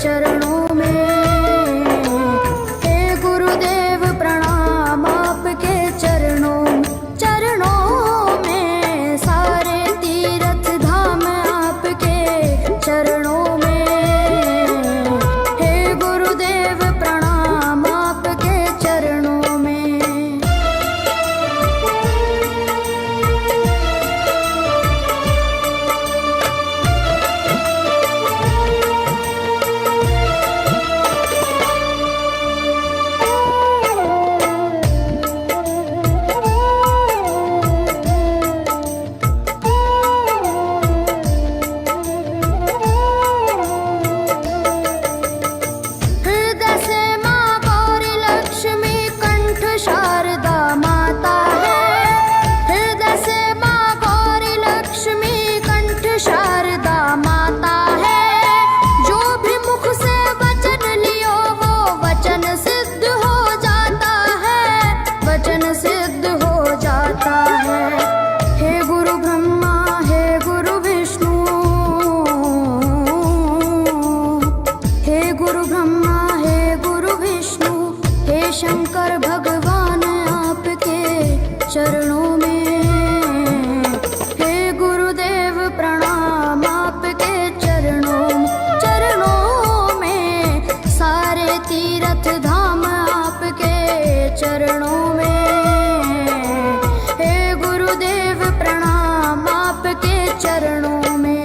चरणों में। हे गुरुदेव प्रणाम आपके चरणों में, सारे तीर्थ धाम आपके चरणों में। हे गुरुदेव प्रणाम आपके चरणों में। शंकर भगवान आपके चरणों में। हे गुरुदेव प्रणाम आपके चरणों में, सारे तीर्थ धाम आपके चरणों में। हे गुरुदेव प्रणाम आपके चरणों में।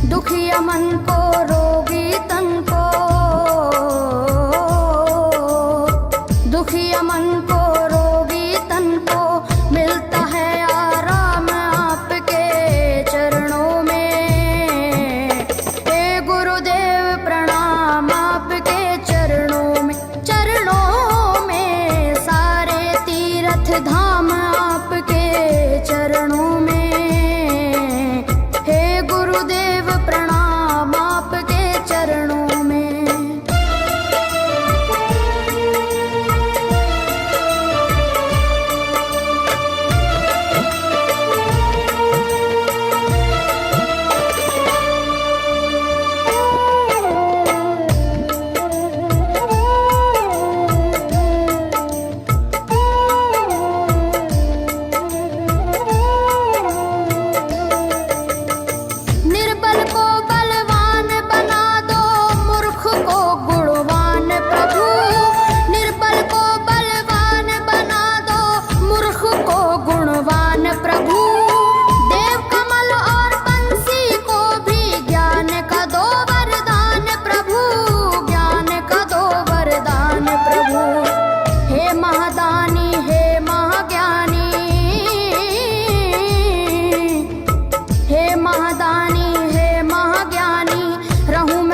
दुखिया मन को रोगी तन को, दुखिया मन को रोगी तन को मिलता है आराम आपके चरणों में। हे गुरुदेव प्रणाम आपके चरणों में, सारे तीर्थ धाम आपके चरणों में। हे गुरुदेव प्रणाम आपके चरणों में।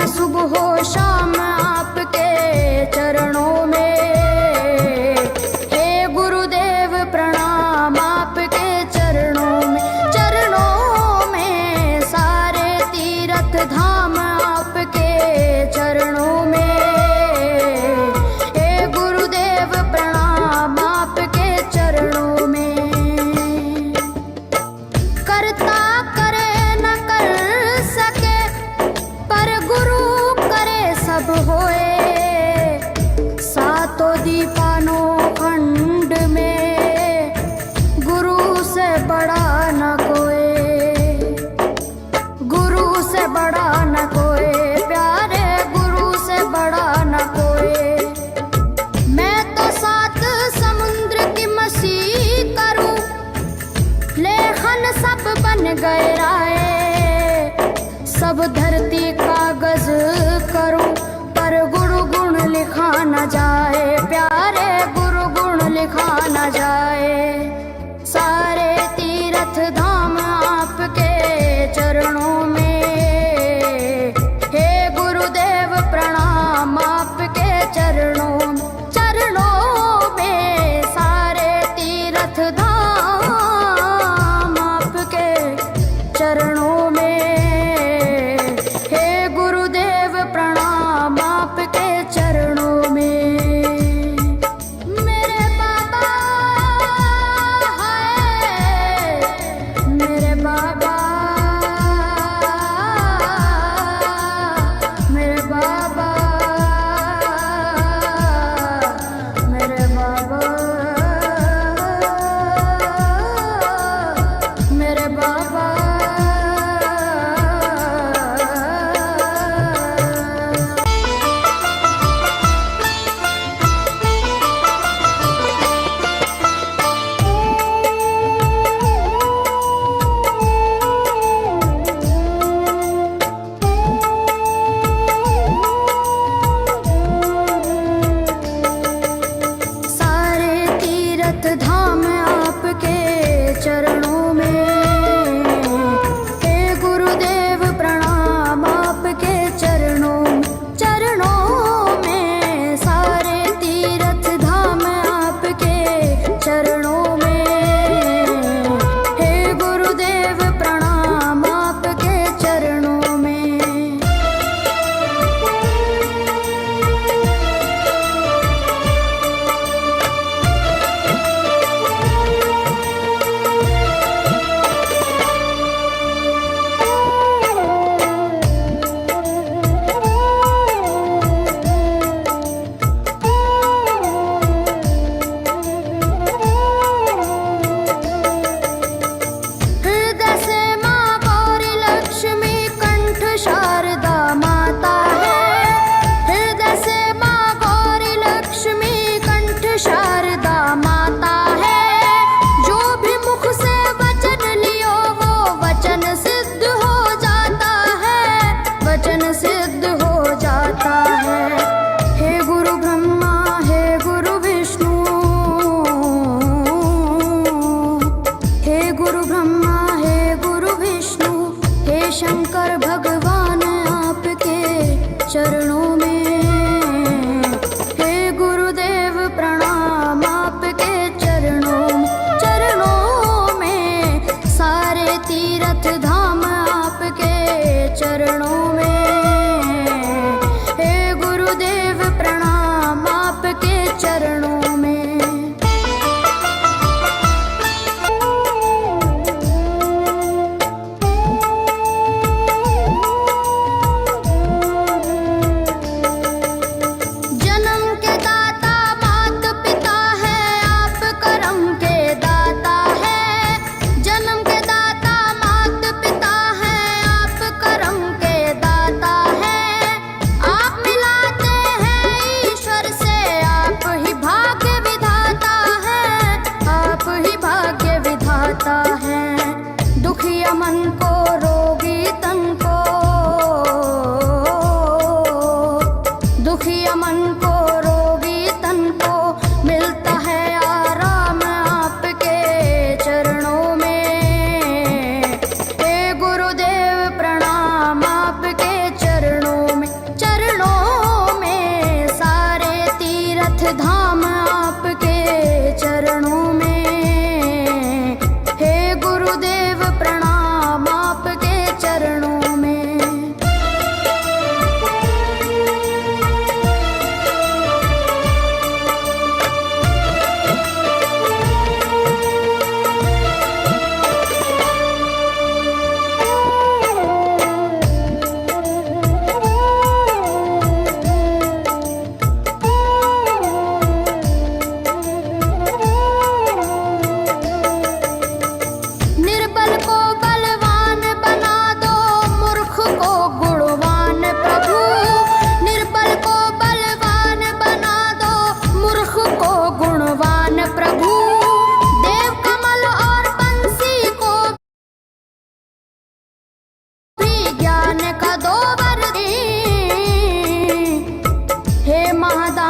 सुबह शाम आपके चरणों में। हे गुरुदेव प्रणाम आपके चरणों में, सारे तीर्थ धाम आपके चरणों में। हे गुरुदेव प्रणाम आपके चरणों में। करता करे न कर सके, पर गुरु करे सब होए। सातों दीपानो खंड में गुरु से बड़ा न कोई, गुरु से बड़ा न कोई, प्यारे गुरु से बड़ा न कोई। मैं तो सात समुद्र की मसीह करूं, लेखन सब बन गए राय। सब धरती कागज करूं, पर गुरु गुण लिखा न जाए। प्यारे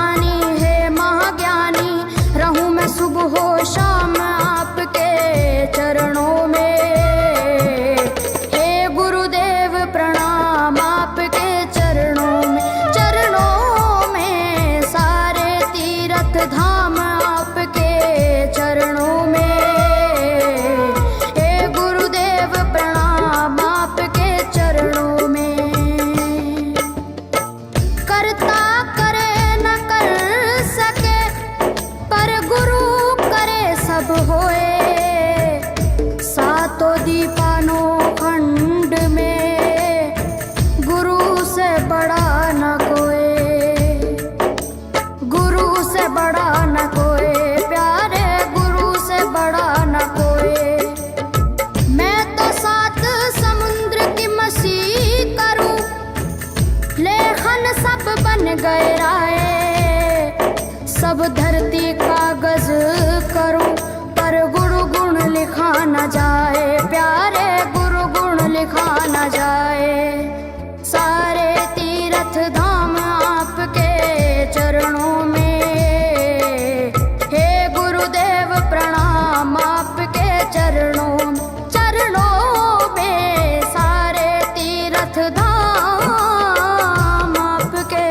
दानी हे महाज्ञानी, रहूं मैं सुबह शाम आपके चरणों में। हे गुरुदेव प्रणाम आपके चरणों में, चरणों में सारे तीर्थ धाम आपके चरणों में। हे गुरुदेव प्रणाम आपके चरणों में। करता करे न कर सके, पर गुरु करे सब होए। सातों दीपानो खंड में गुरु से बड़ा न कोई, गुरु से बड़ा न कोई प्यारे, गुरु से बड़ा न कोई। मैं तो सात समुद्र की मसी करूं, लेखन सब बन गए राय। सब धरती कागज करूं, पर गुरु गुण लिखा न जाए प्यारे, गुरु गुण लिखा न जाए। सारे तीर्थ धाम आपके चरणों में। हे गुरुदेव प्रणाम आपके चरणों में, चरणों में सारे तीर्थ धाम आपके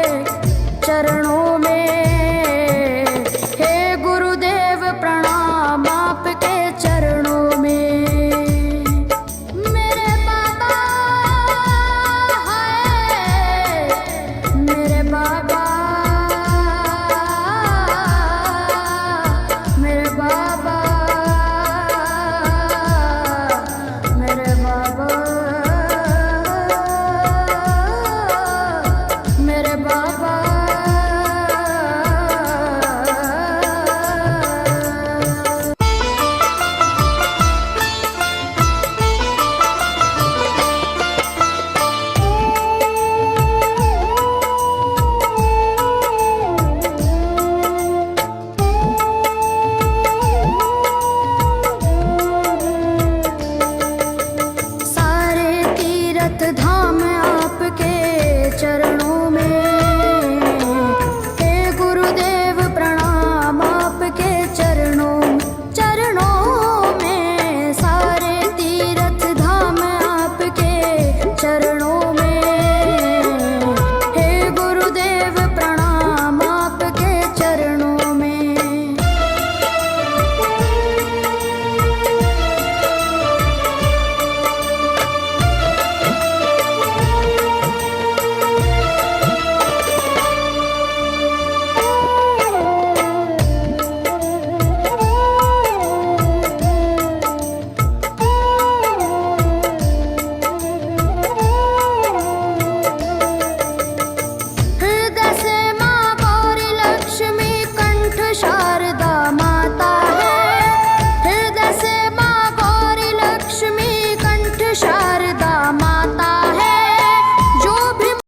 चरणों में।